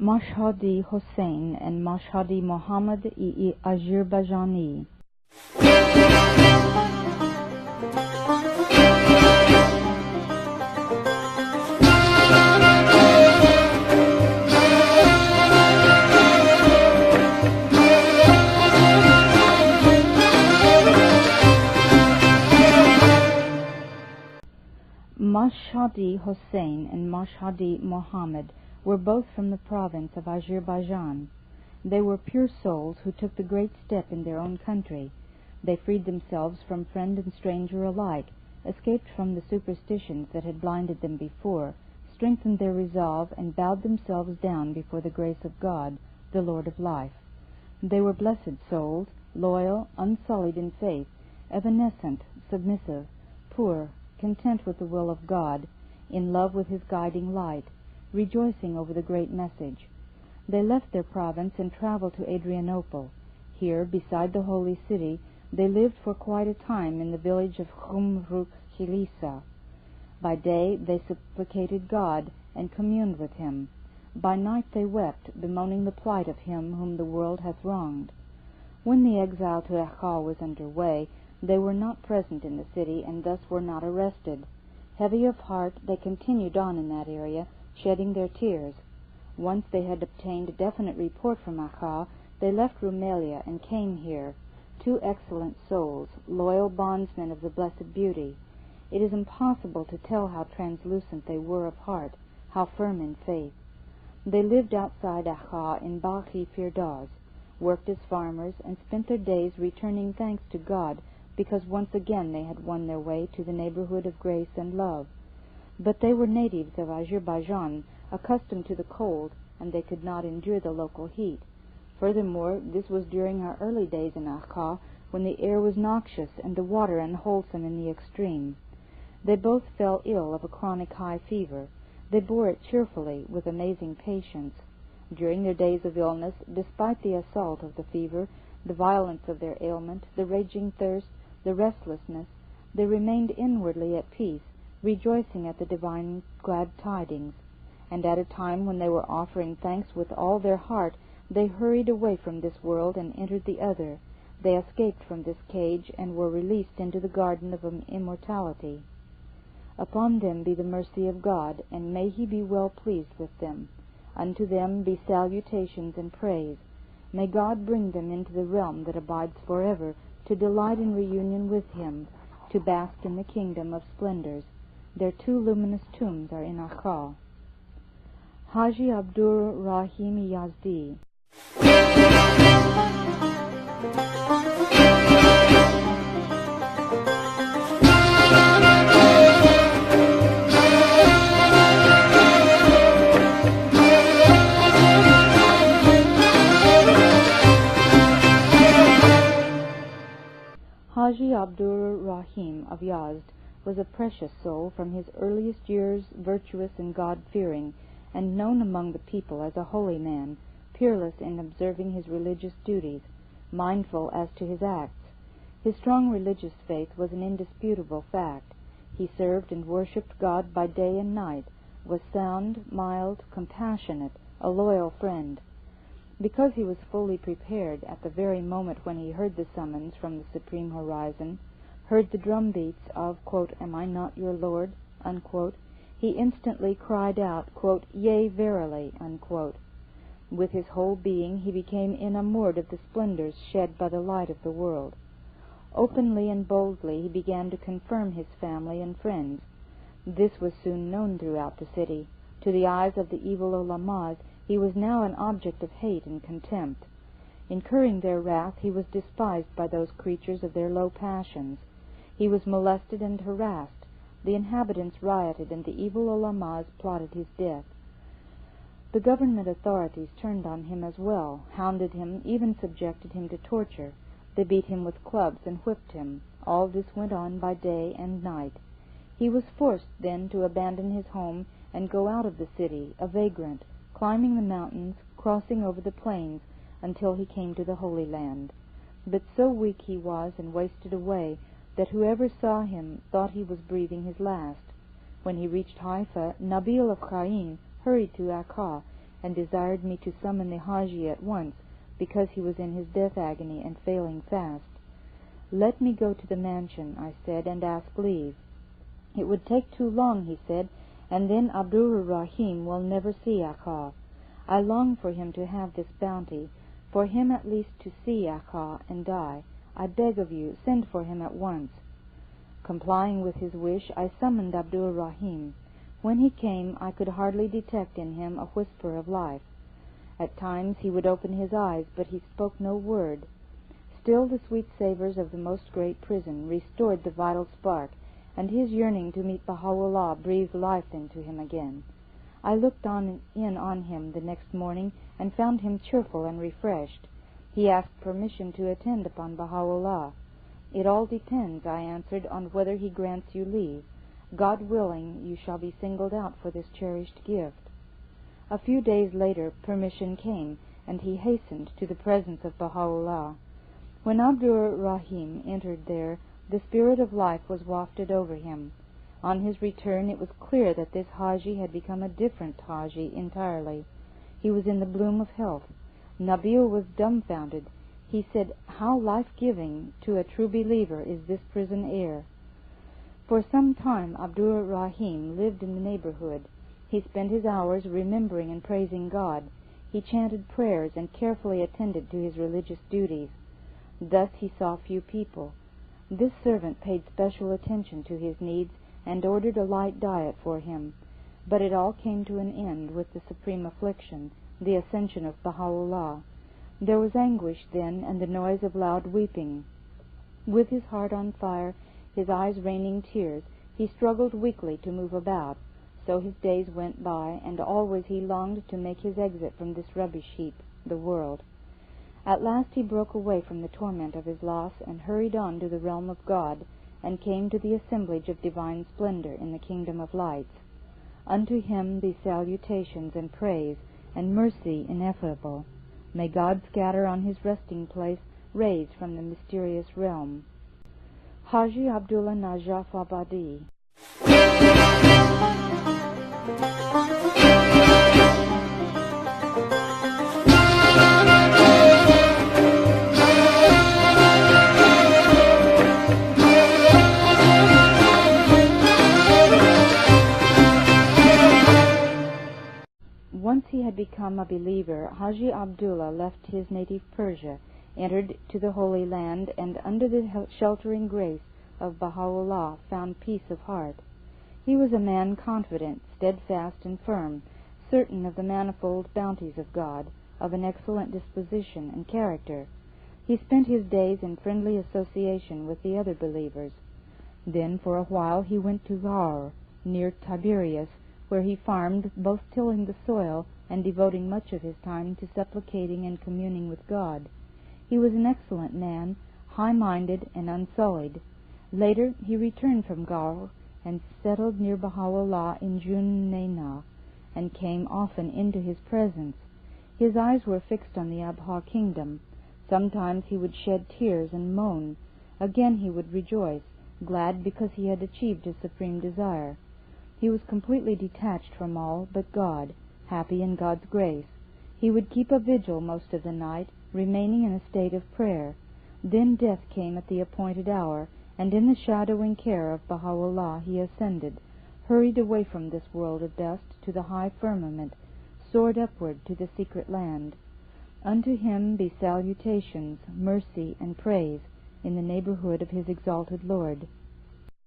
Mashhadí Ḥusayn and Mashhadí Muḥammad-i-Ádhirbáyjání. Mashhadí Ḥusayn and Mashhadí Muhammad were both from the province of Azerbaijan. They were pure souls who took the great step in their own country. They freed themselves from friend and stranger alike, escaped from the superstitions that had blinded them before, strengthened their resolve, and bowed themselves down before the grace of God, the Lord of life. They were blessed souls, loyal, unsullied in faith, evanescent, submissive, poor, content with the will of God, in love with His guiding light, rejoicing over the great message. They left their province and traveled to Adrianople. Here, beside the holy city, they lived for quite a time in the village of Khumruk-Khilisa. By day they supplicated God and communed with Him. By night they wept, bemoaning the plight of him whom the world hath wronged. When the exile to Ḥájí was under way, they were not present in the city, and thus were not arrested. Heavy of heart, they continued on in that area, shedding their tears. Once they had obtained a definite report from Ḥájí, they left Rumelia and came here, two excellent souls, loyal bondsmen of the Blessed Beauty. It is impossible to tell how translucent they were of heart, how firm in faith. They lived outside Ḥájí in Baha'I Firdaus, worked as farmers, and spent their days returning thanks to God because once again they had won their way to the neighborhood of grace and love. But they were natives of Azerbaijan, accustomed to the cold, and they could not endure the local heat. Furthermore, this was during our early days in Ḥájí, when the air was noxious and the water unwholesome in the extreme. They both fell ill of a chronic high fever. They bore it cheerfully, with amazing patience. During their days of illness, despite the assault of the fever, the violence of their ailment, the raging thirst, the restlessness, they remained inwardly at peace, rejoicing at the divine glad tidings. And at a time when they were offering thanks with all their heart, they hurried away from this world and entered the other. They escaped from this cage and were released into the garden of immortality. Upon them be the mercy of God, and may He be well pleased with them. Unto them be salutations and praise. May God bring them into the realm that abides forever, to delight in reunion with Him, to bask in the kingdom of splendors. Their two luminous tombs are in Ḥájí. Ḥájí Abdu'r-Raḥím-i-Yazdí. Ḥájí Abdu'r-Raḥím of Yazd was a precious soul from his earliest years, virtuous and God-fearing, and known among the people as a holy man, peerless in observing his religious duties, mindful as to his acts. His strong religious faith was an indisputable fact. He served and worshipped God by day and night, was sound, mild, compassionate, a loyal friend. Because he was fully prepared at the very moment when he heard the summons from the supreme horizon, heard the drum beats of, quote, "Am I not your Lord?" unquote, he instantly cried out, quote, "Yea, verily," unquote. With his whole being he became enamored of the splendors shed by the light of the world. Openly and boldly he began to confirm his family and friends. This was soon known throughout the city. To the eyes of the evil ulamas, he was now an object of hate and contempt. Incurring their wrath, he was despised by those creatures of their low passions. He was molested and harassed. The inhabitants rioted, and the evil ulamas plotted his death. The government authorities turned on him as well, hounded him, even subjected him to torture. They beat him with clubs and whipped him. All this went on by day and night. He was forced then to abandon his home and go out of the city, a vagrant, climbing the mountains, crossing over the plains, until he came to the Holy Land. But so weak he was and wasted away that whoever saw him thought he was breathing his last. When he reached Haifa, Nabil of Ḥájí hurried to Ḥájí and desired me to summon the Ḥájí at once, because he was in his death agony and failing fast. "Let me go to the mansion," I said, "and ask leave." "It would take too long," he said, "and then Abdu'r-Raḥím will never see Ḥájí. I long for him to have this bounty, for him at least to see Ḥájí and die. I beg of you, send for him at once." Complying with his wish, I summoned Abdu'r-Raḥím. When he came, I could hardly detect in him a whisper of life. At times he would open his eyes, but he spoke no word. Still the sweet savors of the most great prison restored the vital spark, and his yearning to meet Baha'u'lláh breathed life into him again. I looked in on him the next morning and found him cheerful and refreshed. He asked permission to attend upon Baha'u'lláh. "It all depends," I answered, "on whether he grants you leave. God willing, you shall be singled out for this cherished gift." A few days later permission came, and he hastened to the presence of Baha'u'lláh. When Abdu'r-Raḥím entered there, the spirit of life was wafted over him. On his return it was clear that this Ḥájí had become a different Ḥájí entirely. He was in the bloom of health. Nabil was dumbfounded. He said, "How life-giving to a true believer is this prison air." For some time Abdu'r-Raḥím lived in the neighborhood. He spent his hours remembering and praising God. He chanted prayers and carefully attended to his religious duties. Thus he saw few people. This servant paid special attention to his needs and ordered a light diet for him. But it all came to an end with the supreme affliction, the ascension of Baha'u'lláh. There was anguish then, and the noise of loud weeping. With his heart on fire, his eyes raining tears, he struggled weakly to move about. So his days went by, and always he longed to make his exit from this rubbish heap, the world. At last he broke away from the torment of his loss, and hurried on to the realm of God, and came to the assemblage of divine splendor in the kingdom of lights. Unto him be salutations and praise, and mercy ineffable. May God scatter on his resting place rays from the mysterious realm. Ḥájí Abdullah Najaf-Ábádí. Once he had become a believer, Ḥájí Abdullah left his native Persia, entered to the Holy Land, and under the sheltering grace of Baha'u'lláh found peace of heart. He was a man confident, steadfast, and firm, certain of the manifold bounties of God, of an excellent disposition and character. He spent his days in friendly association with the other believers. Then for a while he went to Gaur, near Tiberias, where he farmed, both tilling the soil and devoting much of his time to supplicating and communing with God. He was an excellent man, high-minded and unsullied. Later he returned from Gaur and settled near Baha'u'lláh in Junaynah, and came often into his presence. His eyes were fixed on the Abha kingdom. Sometimes he would shed tears and moan. Again he would rejoice, glad because he had achieved his supreme desire. He was completely detached from all but God, happy in God's grace. He would keep a vigil most of the night, remaining in a state of prayer. Then death came at the appointed hour, and in the shadowing care of Baha'u'lláh he ascended, hurried away from this world of dust to the high firmament, soared upward to the secret land. Unto him be salutations, mercy, and praise in the neighborhood of his exalted Lord.